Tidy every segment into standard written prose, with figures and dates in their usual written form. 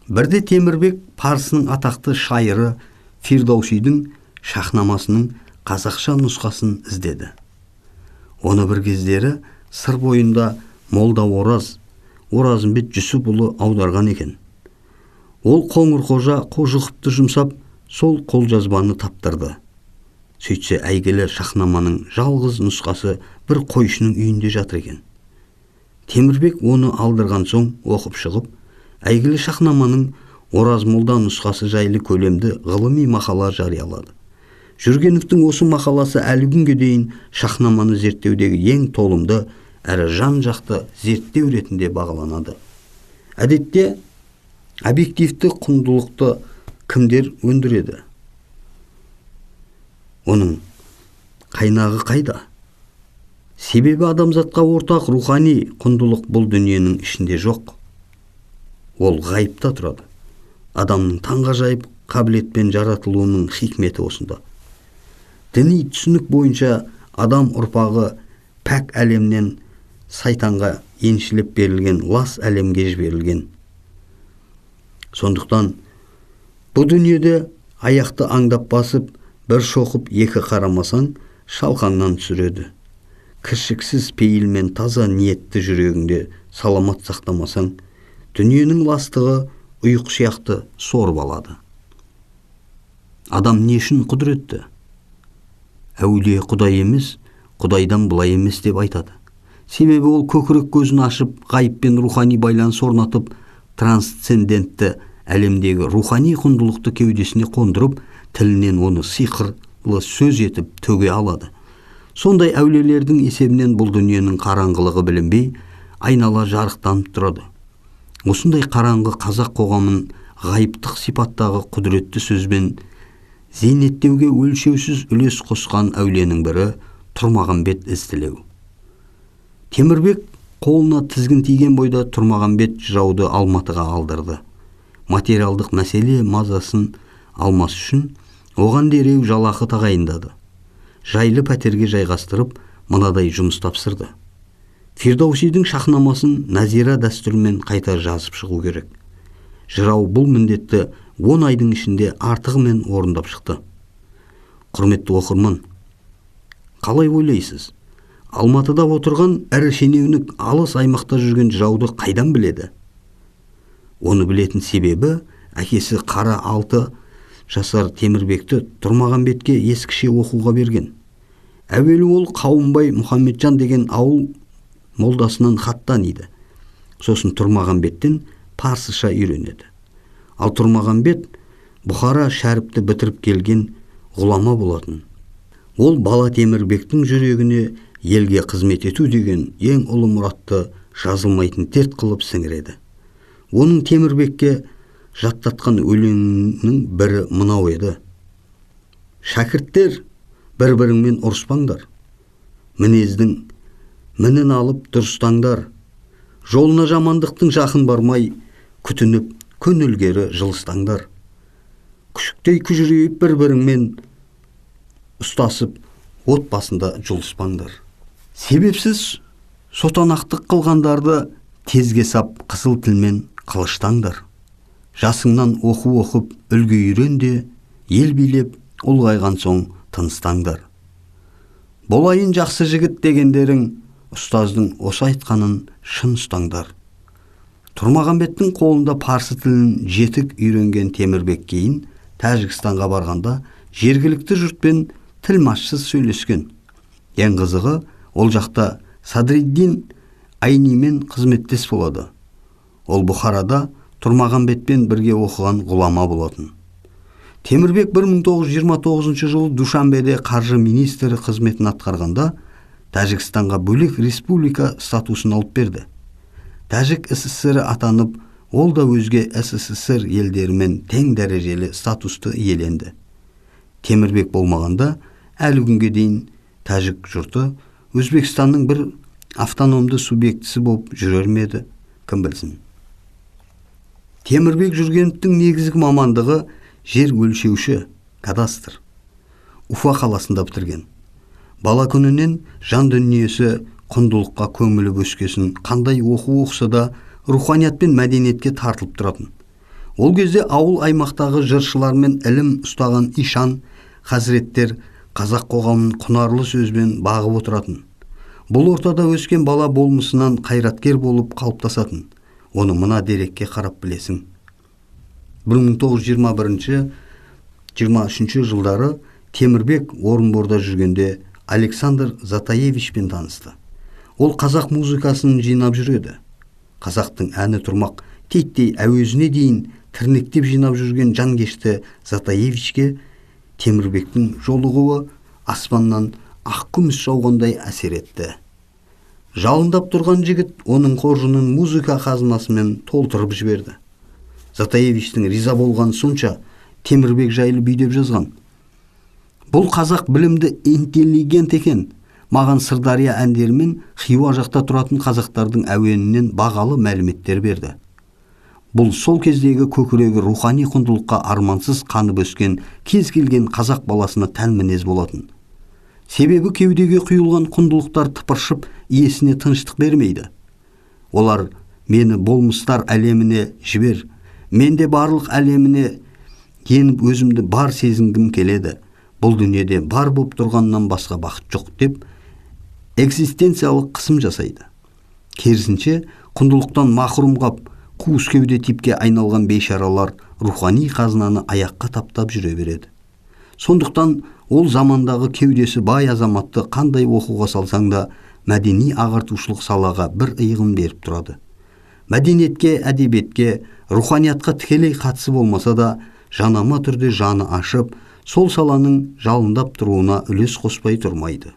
Бірде Темірбек Парсының атақты шайыры Фирдаусидің Шахнамасының қазақша нұсқасын іздеді. Оны бір кездері сыр бойында молда Оразымбет Жүсіпұлы аударған екен. Ол Қоңырқожа Қожықовты жұмсап, сол қолжазбаны таптырды. Сөйтсе әйгілі Шахнаманың жалғыз нұсқасы бір қойшының үйінде жатыр екен. Темірбек оны алдырған соң оқып шығып, әйгілі Шахнаманың Ораз молда нұсқасы жайлы көлемді ғылыми мақала жариялады. Жүргеновтің осы мақаласы әлі күнге дейін Шахнаманы зерттеудегі ең толымды әрі жан-жақты зерттеу ретінде бағаланады. Әдетте объективті құндылықты кімдер өндіреді? Оның қайнағы қайда? Себебі адамзатқа ортақ рухани құндылық бұл дүниенің ішінде жоқ. Ол ғайыпта тұрады. Адамның таңғажайып қабілетпен жаратылуының хикметі осында. Діни түсінік бойынша адам ұрпағы пәк әлемнен сайтанға еншілеп берілген лас әлемге жіберілген. Сондықтан бұл дүниеде аяқты аңдап басып, бір шоқып екі қарамасаң, шалқаңнан түсіреді. Кіршіксіз пейілмен таза ниетті жүрегіңде саламат сақтамасаң, дүниенің ластығы ұйық сияқты сорып алады. Адам не үшін құдіретті? Әулие Құдай емес, Құдайдан былай емес деп айтады. Себебі ол көкірек көзін ашып, ғайыппен рухани байланыс орнатып, трансцендентті әлемдегі рухани құндылықты кеудесіне қондырып, тілінен оны сиқырлы сөз етіп төге алады. Сондай әулиелердің есебінен бұл дүниенің қараңғылығы білінбей, айнала жарықтанып тұрады. Осындай қараңғы қазақ қоғамын ғайыптық сипаттағы құдіретті сөзбен зейнеттеуге өлшеусіз үлес қосқан әулиенің бірі Тұрмағамбет Ізтілеу. Темірбек қолына тізгін тиген бойда Тұрмағамбет жырауды Алматыға алдырды. Материалдық мәселе мазасын алмас үшін оған дереу жалақы тағайындады. Жайлы пәтерге жайғастырып, мынадай жұмыс тапсырды. Фирдаусидің Шахнамасын Назира дәстүрімен қайта жазып шығу керек. Жырау бұл міндетті 10 айдың ішінде артығымен орындап шықты. Құрметті оқырман, қалай ойлайсыз? Алматыда отырған әрі шенеунік алыс аймақта жүрген жырауды қайдан біледі? Оны білетін себебі әкесі Қара 6 жасар Темірбекті Тұрмағамбетке ескіше оқуға берген. Әуелі ол Қауымбай Мұхамеджан деген ауыл молдасынан хат таниды. Сосын Тұрмағамбеттен парсыша үйренеді. Ал Тұрмағамбет Бұхара шәріпті бітіріп келген ғұлама болатын. Ол бала Темірбектің жүрегіне елге қызмет ету деген ең ұлы мұратты жазылмайтын дерт қылып сіңіреді. Оның Темірбекке жаттатқан өлеңінің бірі мынау еді. Шәкірттер, бір-біріңмен ұрыспаңдар. Мінездің мінін алып дұрыстаңдар. Жолына жамандықтың жақын бармай, күтініп көңілгері жылыстаңдар. Күшіктей күжірейіп бір-біріңмен ұстасып, от басында жұлыспаңдар. Себепсіз сотанақтық қылғандарды тезге сап қызыл тілмен қылыштаңдар. Жасыңнан оқып, үлгі үйрен де, ел билеп, ұлғайған соң тыныстаңдар. Болайын жақсы жігіт дегендерің, ұстаздың осы айтқанын шын ұстаңдар. Тұрмағамбеттің қолында парсы тілін жетік үйренген Темірбек кейін Тәжікстанға барғанда жергілікті жұртпен тілмашсыз сөйлескен. Ең қызығы, ол жақта Садриддин Айнимен қызметтес болады. Ол Бұхарада Тұрмағамбетпен бірге оқыған ғұлама болатын. Темірбек 1929 жылы Душанбеде қаржы министрі қызметін атқарғанда Тәжікстанға бөлек республика статусын алып берді. Тәжік СССР атанып, ол да өзге СССР елдерімен тең дәрежелі статусты иеленді. Темірбек болмағанда, әлі күнге дейін тәжік жұрты Өзбекстанның бір автономды субъектісі болып жүрер ме еді, кім білсін. Темірбек Жүргеновтің негізгі мамандығы жер өлшеуші, кадастр. Уфа қаласында бітірген. Бала күнінен жан дүниесі құндылыққа көңілі өскесін, қандай оқу оқыса да руханият пен мәдениетке тартылып тұратын. Ол кезде ауыл аймақтағы жыршылар мен ілім ұстаған ишан, хазіреттер қазақ қоғамын құнарлы сөзбен бағып отыратын. Бұл ортада өскен бала болмысынан қайраткер болып қалыптасатын. Оны мына дерекке қарап білесің. 1921-23 жылдары Темірбек Орынборда жүргенде Александр Затаевичпен танысты. Ол қазақ музыкасын жинап жүреді. Қазақтың әні тұрмақ тейттей әуезіне дейін тірнектеп жинап жүрген жанкешті Затаевичке Темірбектің жолығуы аспаннан ақ күміс жауғандай әсер етті. Жалындап тұрған жігіт оның қоржынын музыка қазынасымен толтырып жіберді. Затаевичтің риза болған сонша Темірбек жайлы бүйдеп жазған. Бұл қазақ білімді интеллигент екен. Маған Сырдария әндерімен Хиуа жақта тұратын қазақтардың әуенінен бағалы мәліметтер берді. Бұл сол кездегі көкірегі рухани құндылыққа армансыз қанып өскен кез келген қазақ баласына тән мінез болатын. Себебі кеудеге құйылған құндылықтар тыпыршып, иесіне тыныштық бермейді. Олар мені болмыстар әлеміне жібер, менде барлық әлеміне еніп өзімді бар сезінгім келеді. Бұл дүниеде бар боп тұрғаннан басқа бақыт жоқ деп экзистенциялық қысым жасайды. Керісінше, құндылықтан махрұм қап, қуыс кеуде типке айналған бейшаралар рухани қазынаны аяққа таптап жүре береді. Сондықтан ол замандағы кеудесі бай азаматты қандай оқуға салсаң да мәдени ағартушылық салаға бір иығын беріп тұрады. Мәдениетке, әдебиетке, руханиятқа тікелей қатысы болмаса да, жанама түрде жаны ашып, сол саланың жалындап тұруына үлес қоспай тұрмайды.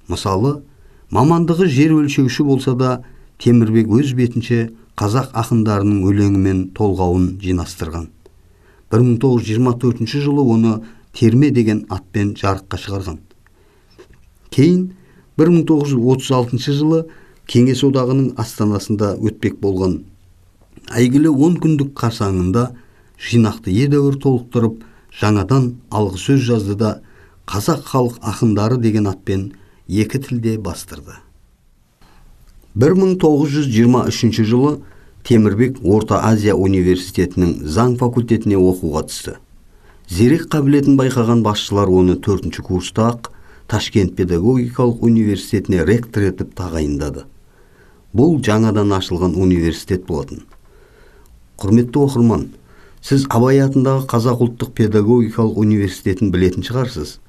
Мысалы, мамандығы жер өлшеуші болса да, Темірбек өз бетінше қазақ ақындарының өлеңімен толғауын жинастырған. 1924 жылы оны Терме деген атпен жарыққа шығарған. Кейін 1936 жылы Кеңес одағының астанасында өтпек болған әйгілі 10 күндік қарсаңында жинақты едәуір толықтырып, жаңадан алғы сөз жазды да қазақ халық ақындары деген атпен екі тілде бастырды. 1923 жылы Темірбек Орта Азия университетінің заң факультетіне оқуға түсті. Зерек қабілетін байқаған басшылар оны 4-ші курста-ақ Ташкент педагогикалық университетіне ректор етіп тағайындады. Бұл жаңадан ашылған университет болатын. Құрметті оқырман, сіз Абай атындағы Қазақ ұлттық педагогикалық университетін білетін шығарсыз.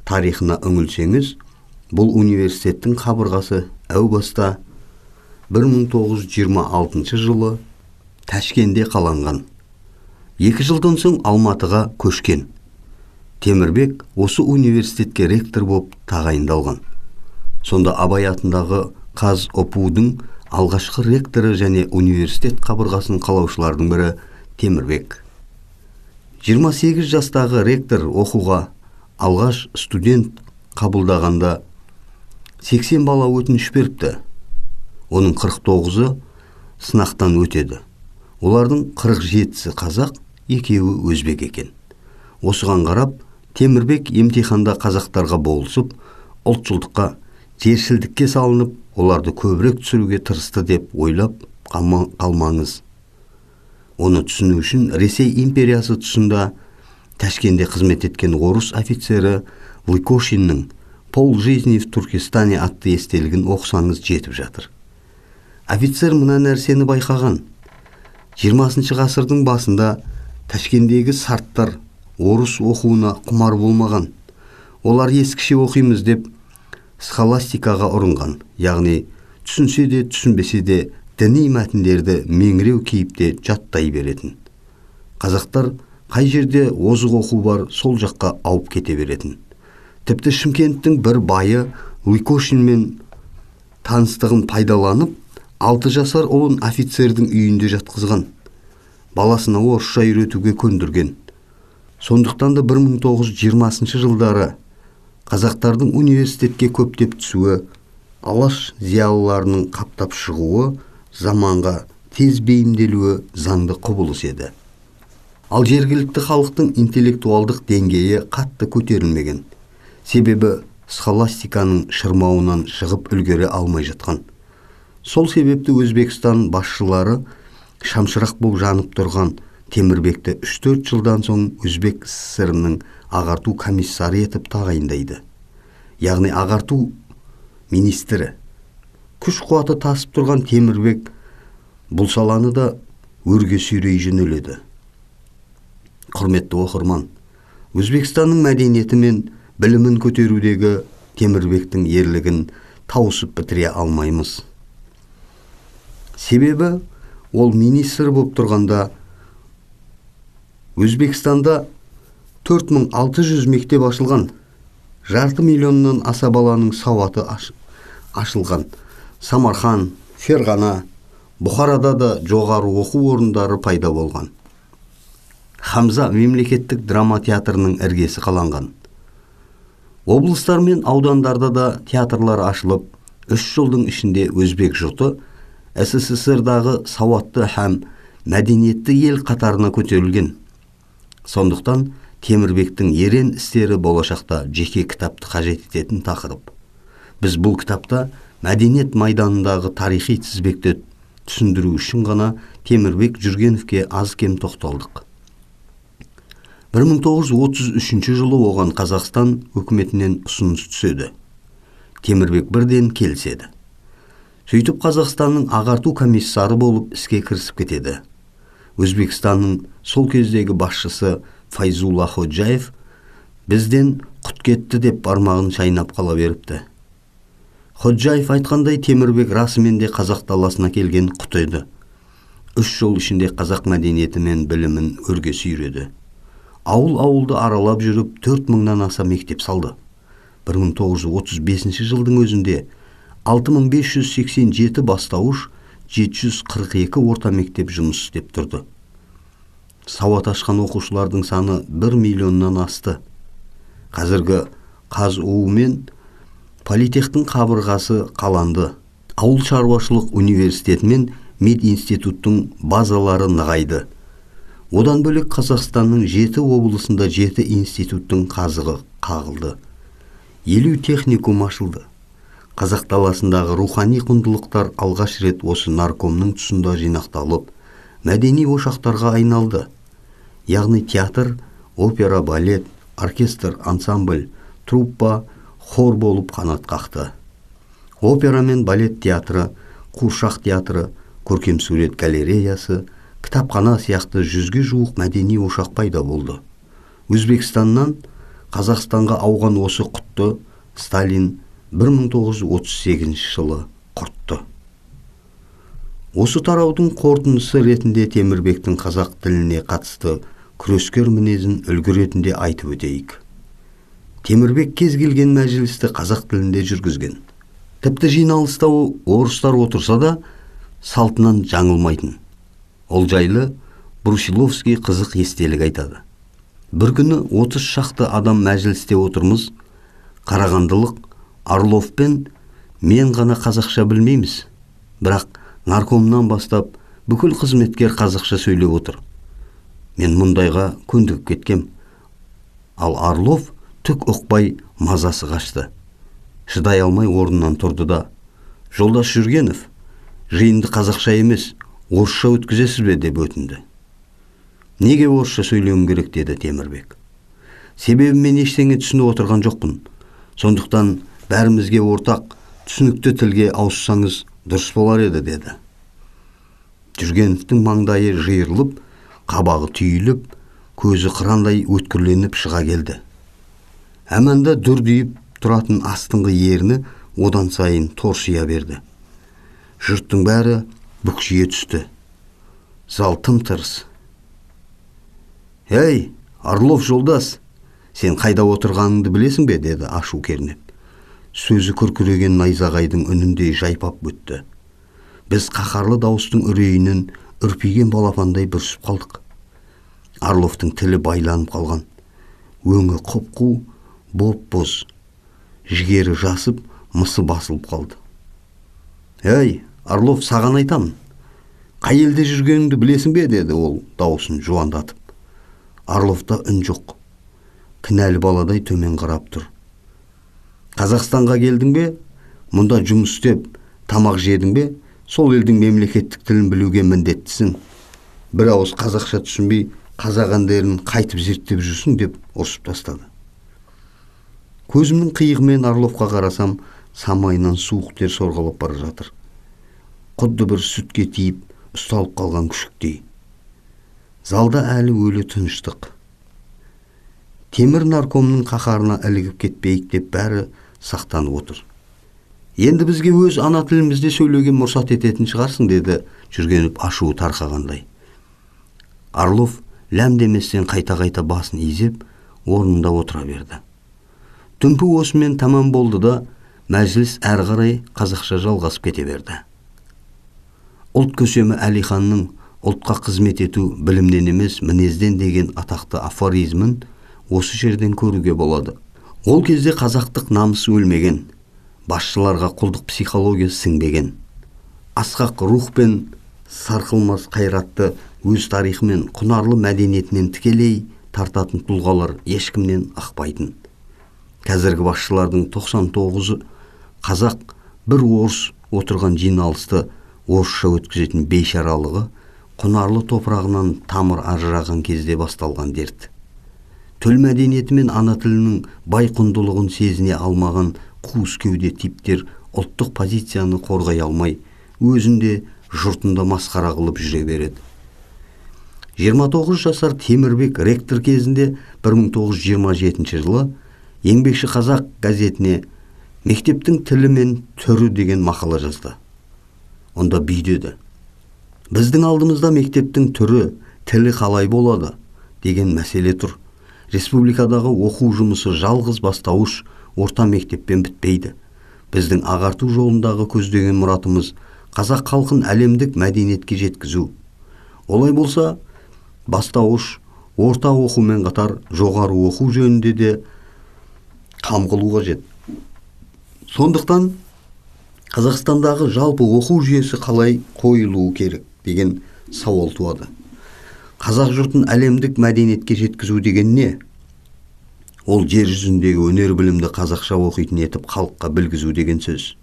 Тарихына үңілсеңіз, бұл университеттің қабырғасы әу баста 1926 жылы Ташкентте қаланған. 2 жылдан соң Алматыға көшкен. Темірбек осы университетке ректор болып тағайындалған. Сонда Абай атындағы КазОПУ-дың алғашқы ректоры және университет қабырғасын қалаушылардың бірі Темірбек. 28 жастағы ректор оқуға алғаш студент қабылдағанда 80 бала өтініш беріпті. Оның 49-ы сынақтан өтеді. Олардың 47-сі қазақ, 2-і өзбек екен. Осыған қарап, Темірбек емтиханда қазақтарға болысып, ұлтшылдыққа, жершілдікке салынып, оларды көбірек түсіруге тырысты деп ойлап қалмаңыз. Оны түсіну үшін Ресей империясы тұсында Ташкентте қызмет еткен орыс офицері Лыкошиннің «Пол жизни в Туркестане» атты естелігін оқысаңыз жетіп жатыр. Офицер мына нәрсені байқаған. 20 ғасырдың басында Ташкенттегі сарттар орыс оқуына құмар болмаған. Олар ескіше оқимыз деп схоластикаға ұрынған, яғни түсінсе де түсінбесе де діни мәтіндерді меңіреу кейіпте жаттай беретін. Қазақтар қай жерде озық оқу бар, сол жаққа ауып кете беретін. Тіпті Шымкенттің бір байы Лыкошинмен таныстығын пайдаланып, 6 жасар ұлын офицердің үйінде жатқызған. Баласына орысша үйретуге көндірген. Сондықтан да 1920 жылдары қазақтардың университетке көптеп түсуі, алаш зиялыларының қаптап шығуы, заманға тез бейімделуі заңды құбылыс еді. Ал жергілікті халықтың интеллектуалдық деңгейі қатты көтерілмеген. Себебі схоластиканың шырмауынан шығып үлгере алмай жатқан. Сол себепті Өзбекстан басшылары шамшырақ боп жанып тұрған Темірбекті 3-4 жылдан соң Өзбек СССР-ның ағарту комиссары етіп тағайындайды. Яғни ағарту министрі. Күш қуаты тасып тұрған Темірбек бұл саланы да өрге сүйрей жөнеледі. Құрметті оқырман, Өзбекстанның мәдениеті мен білімін көтерудегі Темірбектің ерлігін тауысып бітіре алмаймыз. Себебі ол министр болып тұрғанда Өзбекстанда 4600 мектеп ашылған, 500 миллионнан аса баланың сауаты ашылған. Самарқан, Ферғана, Бұхарада да жоғары оқу орындары пайда болған. Хамза мемлекеттік драма театрының іргесі қаланған. Облыстар мен аудандарда да театрлар ашылып, 3 жылдың ішінде өзбек жұрты СССР-дағы сауатты һәм мәдениетті ел қатарына көтерілген. Сондықтан Темірбектің ерен істері болашақта жеке кітапты қажет ететін тақырып. Біз бұл кітапта мәдениет майданындағы тарихи тізбекті түсіндіру үшін ғана Темірбек Жүргеновке аз кем тоқталдық. 1933 жылы оған Қазақстан үкіметінен ұсыныс түседі. Темірбек бірден келіседі. Сөйтіп Қазақстанның ағарту комиссары болып іске кірісіп кетеді. Өзбекстанның сол кездегі басшысы Файзулла Ходжаев бізден құт кетті деп бармағын шайнап қала беріпті. Ходжаев айтқандай Темірбек расымен де қазақ даласына келген құт еді. 3 жыл ішінде қазақ мәдениеті мен білімін өрге сүйреді. Ауыл-ауылды аралап жүріп 4000-нан аса мектеп салды. 1935 жылдың өзінде 6587 бастауыш, 742 орта мектеп жұмыс істеп тұрды. Сауат ашқан оқушылардың саны 1 миллионнан асты. Қазіргі КазУ мен Политехтің қабырғасы қаланды. Ауыл шаруашылық университеті мен мединституттың базалары нығайды. Одан бөлек Қазақстанның 7 облысында 7 институттың қазығы қағылды. 50 техникум ашылды. Қазақ даласындағы рухани құндылықтар алғаш рет осы наркомның тұсында жинақталып, мәдени ошақтарға айналды. Яғни театр, опера, балет, оркестр, ансамбль, труппа, хор болып қанат қақты. Опера мен балет театры, қуыршақ театры, көркемсурет галереясы, кітапхана сияқты 100-ге жуық мәдени ошақ пайда болды. Өзбекстаннан Қазақстанға ауған осы құтты Сталин 1938 жылы құртты. Осы тараудың қорытындысы ретінде Темірбектің қазақ тіліне қатысты күрескер мінезін үлгі ретінде айтып өтейік. Темірбек кез келген мәжілісті қазақ тілінде жүргізген. Тіпті жиналыста орыстар отырса да салтынан жаңылмайтын. Ол жайлы Брусиловский қызық естелік айтады. Бір күні 30 шақты адам мәжілісте отырмыз. Қарағандылық Орлов пен мен ғана қазақша білмейміз. Бірақ наркомнан бастап бүкіл қызметкер қазақша сөйлеп отыр. Мен мұндайға көндігіп кеткем. Ал Орлов түк ұқпай мазасы қашты. Шыдай алмай орнынан тұрды да: "Жолдас Жүргенов, жиынды қазақша емес, орысша өткізесіз бе?" деп өтінді. "Неге орысша сөйлеуім керек?" деді Темірбек. "Себебі мен ештеңе түсініп отырған жоқпын. Сондықтан бәрімізге ортақ түсінікті тілге ауыссаңыз дұрыс болар еді" деді. Жүргеновтың маңдайы жиырылып, қабағы түйіліп, көзі қырандай өткірленіп шыға келді. Әманда дүрдиіп тұратын астыңғы ерні одан сайын торсия берді. Жұрттың бәрі бүкшие түсті. Зал тым-тырыс. "Ей, Орлов жолдас, сен қайда отырғаныңды білесің бе?" деді ашу кернеп. Сөзі күркіреген найзағайдың үніндей жайпап өтті. Біз қаһарлы дауыстың үрейінен үрпиген балапандай бүрісіп қалдық. Орловтың тілі байланып қалған. Өңі құп-қу, боп-боз. Жігері жасып, мысы басылып қалды. "Ей, Орлов, саған айтамын. Қай елде жүргеніңді білесің бе?" деді ол дауысын жуандатып. Орловта үн жоқ. Кінәлі баладай төмен қарап тұр. "Қазақстанға келдің бе? Мұнда жұмыс істеп, тамақ жедің бе? Сол елдің мемлекеттік тілін білуге міндеттісің. бір ауыз қазақша түсінбей қазақ әндерін қайтып зерттеп жүрсің деп ұрсып тастады. Көзімнің қиығымен Орловқа қарасам, самайынан суық тер сорғалап бара жатыр. Құдды бір сүтке тиіп ұсталып қалған күшіктей. Залда әлі өлі тыныштық. Темір наркомның қаһарына ілігіп кетпейік деп бәрі сақтанып отыр. Енді бізге өз ана тілімізде сөйлеуге мұрсат ететін шығарсың, деді Жүргенов ашуы тарқағандай. Орлов ләм деместен қайта-қайта басын изеп, орнында отыра берді. Түнпі осымен тамам болды да, мәжіліс әрі қарай қазақша жалғасып кете берді. Ұлт көсемі Әлиханның ұлтқа қызмет ету білімнен емес, мінезден деген атақты афоризмін осы жерден көруге болады. Ол кезде қазақтық намысы өлмеген, басшыларға құлдық психологиясы сіңбеген. Асқақ рух пен сарқылмас қайратты өз тарихы мен құнарлы мәдениетінен тікелей тартатын тұлғалар ешкімнен ақпайтын. Қазіргі басшылардың 99-ы қазақ, бір орыс отырған жиналысты орысша өткізетін бейшаралығы құнарлы топырағынан тамыр ажыраған кезде басталған дерт. Төл мәдениеті мен ана тілінің бай құндылығын сезіне алмаған қуыс кеуде типтер ұлттық позицияны қорғай алмай, өзінде жұртында масқара қылып жүре береді. 29 жасар Темірбек ректор кезінде 1927 жылы Еңбекші қазақ газетіне мектептің тілі мен түрі деген мақала жазды. Онда бүйдеді: біздің алдымызда мектептің түрі, тілі қалай болады деген мәселе тұр. Республикадағы оқу жұмысы жалғыз бастауыш орта мектеппен бітпейді. Біздің ағарту жолындағы көздеген мұратымыз қазақ халқын әлемдік мәдениетке жеткізу. Олай болса, бастауыш, орта оқумен қатар жоғары оқу жөнінде де қам қылу қажет. Сондықтан Қазақстандағы жалпы оқу жүйесі қалай қойылуы керек деген сауал туады. Қазақ жұртын әлемдік мәдениетке жеткізу деген не? Ол жер жүзіндегі өнер білімді қазақша оқитын етіп халыққа білгізу деген сөз.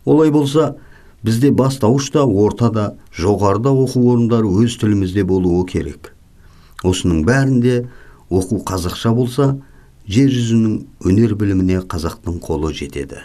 Олай болса, бізде бастауышта, ортада, жоғарыда оқу орындары өз тілімізде болуы керек. Осының бәрінде оқу қазақша болса, жер жүзінің өнер біліміне қазақтың қолы жетеді.